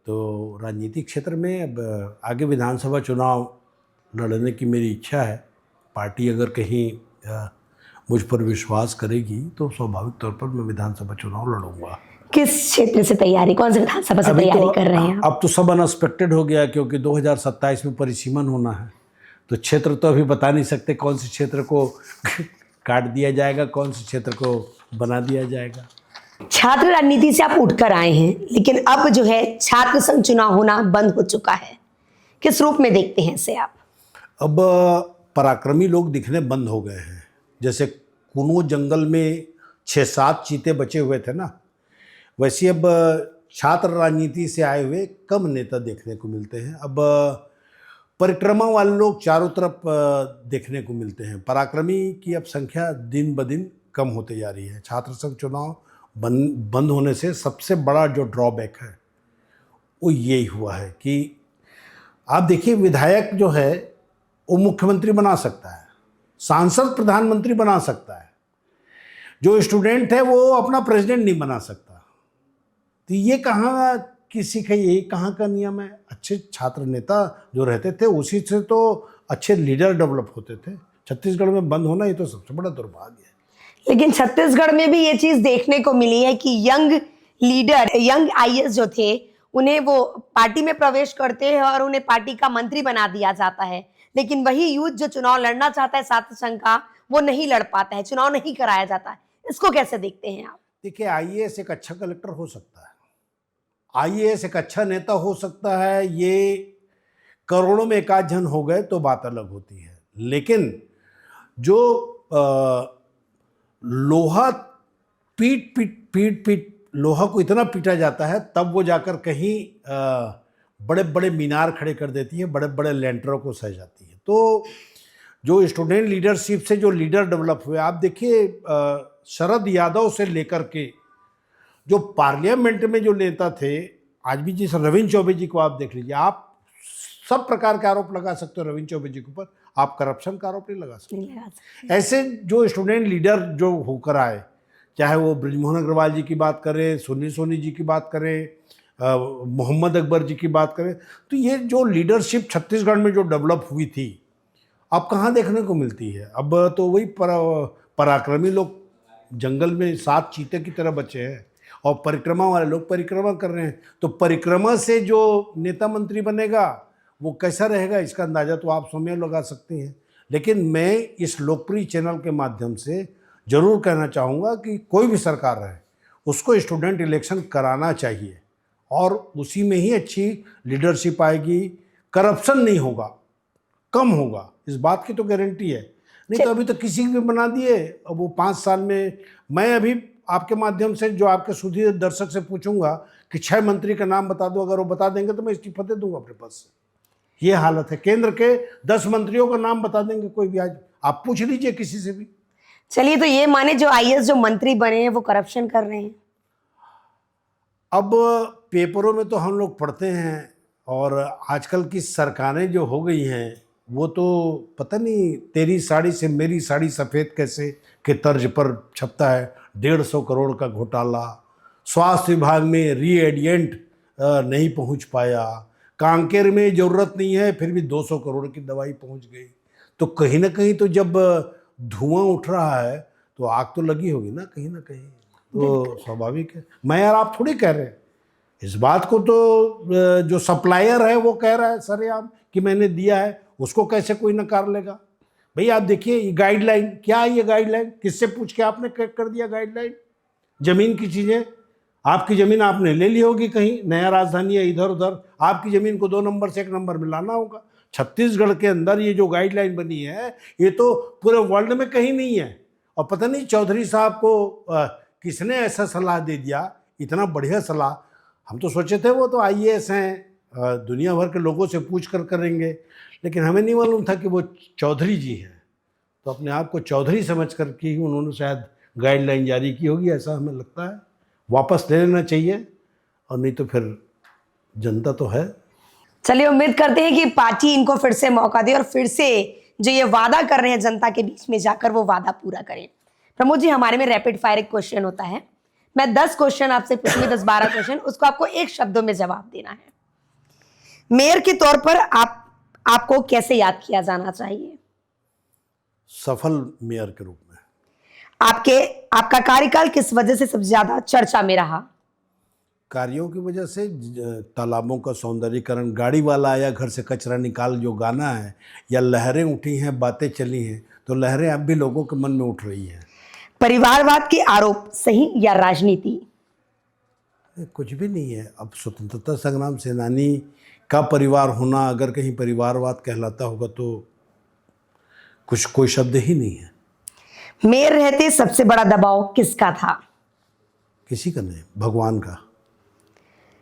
तो राजनीतिक क्षेत्र में अब आगे विधानसभा चुनाव लड़ने की मेरी इच्छा है। पार्टी अगर कहीं मुझ पर विश्वास करेगी तो स्वाभाविक तौर पर मैं विधानसभा चुनाव लड़ूंगा। किस क्षेत्र से तैयारी, कौन से विधानसभा से तैयारी कर रहे हैं? अब तो सब अनएक्सपेक्टेड हो गया, क्योंकि 2027 में परिसीमन होना है। तो क्षेत्र तो अभी बता नहीं सकते कौन से क्षेत्र को काट दिया जाएगा, कौन से क्षेत्र को बना दिया जाएगा। छात्र राजनीति से आप उठकर आए हैं, लेकिन अब जो है छात्र संघ चुनाव होना बंद हो चुका है, किस रूप में देखते हैं इसे आप? अब पराक्रमी लोग दिखने बंद हो गए हैं। जैसे कुनो जंगल में 6-7 चीते बचे हुए थे ना, वैसे अब छात्र राजनीति से आए हुए कम नेता देखने को मिलते हैं। अब परिक्रमा वाले लोग चारों तरफ देखने को मिलते हैं। पराक्रमी की अब संख्या दिन ब दिन कम होते जा रही है। छात्र संघ चुनाव बंद होने से सबसे बड़ा जो ड्रॉबैक है वो यही हुआ है कि आप देखिए, विधायक जो है वो मुख्यमंत्री बना सकता है, सांसद प्रधानमंत्री बना सकता है, जो स्टूडेंट है वो अपना प्रेसिडेंट नहीं बना सकता। तो ये कहाँ किसी का, ये कहाँ का नियम है? अच्छे छात्र नेता जो रहते थे उसी से तो अच्छे लीडर डेवलप होते थे। छत्तीसगढ़ में बंद होना ये तो सबसे बड़ा दुर्भाग्य है। लेकिन छत्तीसगढ़ में भी ये चीज देखने को मिली है कि यंग लीडर, यंग आईएएस जो थे, उन्हें वो पार्टी में प्रवेश करते हैं और उन्हें पार्टी का मंत्री बना दिया जाता है। लेकिन वही यूथ जो चुनाव लड़ना चाहता है छात्र संघ का, वो नहीं लड़ पाता है, चुनाव नहीं कराया जाता है। इसको कैसे देखते हैं आप? देखिए, आईएएस एक अच्छा कलेक्टर हो सकता है, आईएएस एक अच्छा नेता हो सकता है, ये करोड़ों में एक आध जन हो गए तो बात अलग होती है। लेकिन जो लोहा पीट पीट पीट पीट लोहा को इतना पीटा जाता है तब वो जाकर कहीं बड़े बड़े मीनार खड़े कर देती है, बड़े बड़े लेंटरों को सह जाती है। तो जो स्टूडेंट लीडरशिप से जो लीडर डेवलप हुए, आप देखिए शरद यादव से लेकर के जो पार्लियामेंट में जो नेता थे, आज भी जिस रविंद्र चौबे जी को आप देख लीजिए, आप सब प्रकार के आरोप लगा सकते हो रविंद्र चौबे जी के ऊपर, आप करप्शन का आरोप नहीं लगा सकते। ऐसे जो स्टूडेंट लीडर जो होकर आए, चाहे वो ब्रिजमोहन अग्रवाल जी की बात करें, सुनील सोनी जी की बात करें, मोहम्मद अकबर जी की बात करें, तो ये जो लीडरशिप छत्तीसगढ़ में जो डेवलप हुई थी, अब कहाँ देखने को मिलती है? अब तो वही पराक्रमी लोग जंगल में 7 चीते की तरह बचे हैं और परिक्रमा वाले लोग परिक्रमा कर रहे हैं। तो परिक्रमा से जो नेता मंत्री बनेगा वो कैसा रहेगा, इसका अंदाज़ा तो आप स्वयं लगा सकते हैं। लेकिन मैं इस लोकप्रिय चैनल के माध्यम से ज़रूर कहना चाहूँगा कि कोई भी सरकार रहे, उसको स्टूडेंट इलेक्शन कराना चाहिए और उसी में ही अच्छी लीडरशिप आएगी, करप्शन नहीं होगा, कम होगा, इस बात की तो गारंटी है। नहीं तो अभी तो किसी भी बना दिए, अब वो 5 साल में, मैं अभी आपके माध्यम से जो आपके सुधीर दर्शक से पूछूंगा कि 6 मंत्री का नाम बता दो, अगर वो बता देंगे तो मैं इस्तीफा दे दूंगा अपने पद से। ये हालत है। केंद्र के 10 मंत्रियों का नाम बता देंगे कोई भी, आज आप पूछ लीजिए किसी से भी। चलिए, तो ये माने जो आईएएस जो मंत्री बने हैं वो करप्शन कर रहे हैं? अब पेपरों में तो हम लोग पढ़ते हैं और आजकल की सरकारें जो हो गई हैं वो तो पता नहीं, तेरी साड़ी से मेरी साड़ी सफ़ेद कैसे के तर्ज पर छपता है। 150 करोड़ का घोटाला, स्वास्थ्य विभाग में रीएडिएंट नहीं पहुंच पाया, कांकेर में ज़रूरत नहीं है फिर भी 200 करोड़ की दवाई पहुंच गई। तो कहीं ना कहीं तो जब धुआं उठ रहा है तो आग तो लगी होगी ना कहीं, तो स्वाभाविक है। मैं यार आप थोड़ी कह रहे हैं इस बात को, तो जो सप्लायर है वो कह रहा है सरेआम कि मैंने दिया है, उसको कैसे कोई नकार लेगा? भाई आप देखिए ये गाइडलाइन क्या है, ये गाइडलाइन किससे पूछ के आपने कर दिया गाइडलाइन? जमीन की चीज़ें, आपकी ज़मीन आपने ले ली होगी कहीं, नया राजधानी है इधर उधर, आपकी ज़मीन को 2 नंबर से 1 नंबर में लाना होगा। छत्तीसगढ़ के अंदर ये जो गाइडलाइन बनी है ये तो पूरे वर्ल्ड में कहीं नहीं है। और पता नहीं चौधरी साहब को किसने ऐसा सलाह दे दिया, इतना बढ़िया सलाह। हम तो सोचे थे वो तो आईएएस हैं, दुनिया भर के लोगों से पूछ कर करेंगे, लेकिन हमें नहीं मालूम था कि वो चौधरी जी हैं। तो अपने आप को चौधरी समझ कर के ही उन्होंने शायद गाइडलाइन जारी की होगी, ऐसा हमें लगता है। वापस ले लेना चाहिए, और नहीं तो फिर जनता तो है। चलिए, उम्मीद करते हैं कि पार्टी इनको फिर से मौका दे और फिर से जो ये वादा कर रहे हैं जनता के बीच में जाकर वो वादा पूरा करें। प्रमोद जी, हमारे में रैपिड फायर एक क्वेश्चन होता है। मैं 10 क्वेश्चन आपसे पूछूंगी, 10-12 क्वेश्चन, उसको आपको एक शब्दों में जवाब देना है। मेयर के तौर पर आपको कैसे याद किया जाना चाहिए? सफल मेयर के रूप में। आपका कार्यकाल किस वजह से सबसे ज्यादा चर्चा में रहा? कार्यों की वजह से, तालाबों का सौंदर्यीकरण, गाड़ी वाला आया घर से कचरा निकाल जो गाना है, या लहरें उठी हैं बातें चली हैं, तो लहरें अब भी लोगों के मन में उठ रही हैं। परिवारवाद के आरोप सही या राजनीति? कुछ भी नहीं है। अब स्वतंत्रता संग्राम सेनानी का परिवार होना अगर कहीं परिवारवाद कहलाता होगा तो कुछ कोई शब्द ही नहीं है। मेयर रहते सबसे बड़ा दबाव किसका था? किसी का नहीं, भगवान का।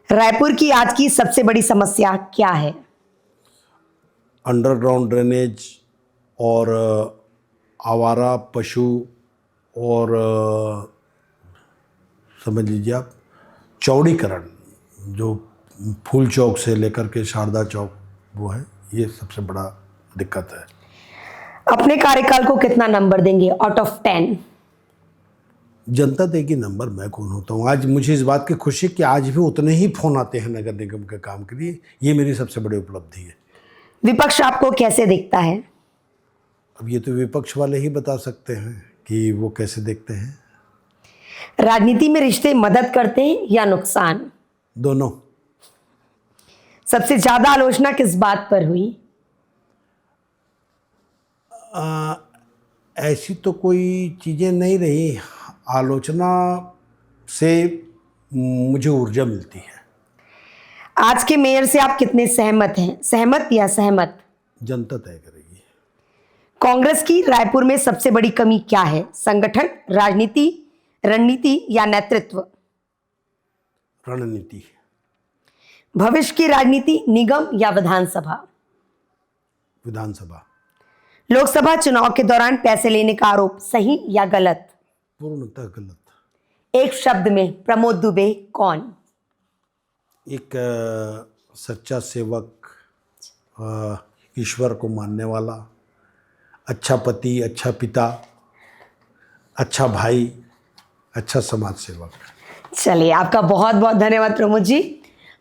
रायपुर की आज की सबसे बड़ी समस्या क्या है? अंडरग्राउंड ड्रेनेज और आवारा पशु और समझ लीजिए आप चौड़ीकरण, जो फूल चौक से लेकर के शारदा चौक वो है, ये सबसे बड़ा दिक्कत है। अपने कार्यकाल को कितना नंबर देंगे आउट ऑफ 10? जनता देगी नंबर, मैं कौन होता हूँ। आज मुझे इस बात की खुशी कि आज भी उतने ही फ़ोन आते हैं नगर निगम के काम के लिए, ये मेरी सबसे बड़ी उपलब्धि है। विपक्ष आपको कैसे दिखता है? अब ये तो विपक्ष वाले ही बता सकते हैं कि वो कैसे देखते हैं। राजनीति में रिश्ते मदद करते हैं या नुकसान? दोनों। सबसे ज्यादा आलोचना किस बात पर हुई? ऐसी तो कोई चीज़ें नहीं रही, आलोचना से मुझे ऊर्जा मिलती है। आज के मेयर से आप कितने सहमत हैं? सहमत या सहमत? जनता तय करेगी। कांग्रेस की रायपुर में सबसे बड़ी कमी क्या है? संगठन, राजनीति, रणनीति या नेतृत्व? रणनीति। भविष्य की राजनीति निगम या विधानसभा? विधानसभा। लोकसभा चुनाव के दौरान पैसे लेने का आरोप सही या गलत? पूर्णतः गलत। एक शब्द में प्रमोद दुबे कौन? एक सच्चा सेवक, ईश्वर को मानने वाला, अच्छा पति, अच्छा पिता, अच्छा भाई, अच्छा समाज सेवक। चलिए, आपका बहुत बहुत धन्यवाद प्रमोद जी।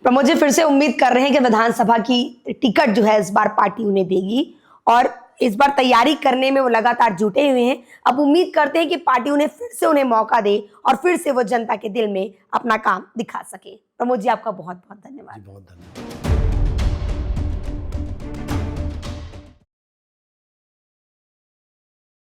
प्रमोद जी, फिर से उम्मीद कर रहे हैं कि विधानसभा की टिकट जो है इस बार पार्टी उन्हें देगी और इस बार तैयारी करने में वो लगातार जुटे हुए हैं। अब उम्मीद करते हैं कि पार्टी उन्हें फिर से उन्हें मौका दे और फिर से वो जनता के दिल में अपना काम दिखा सके। प्रमोद जी, आपका बहुत बहुत धन्यवाद। बहुत धन्यवाद।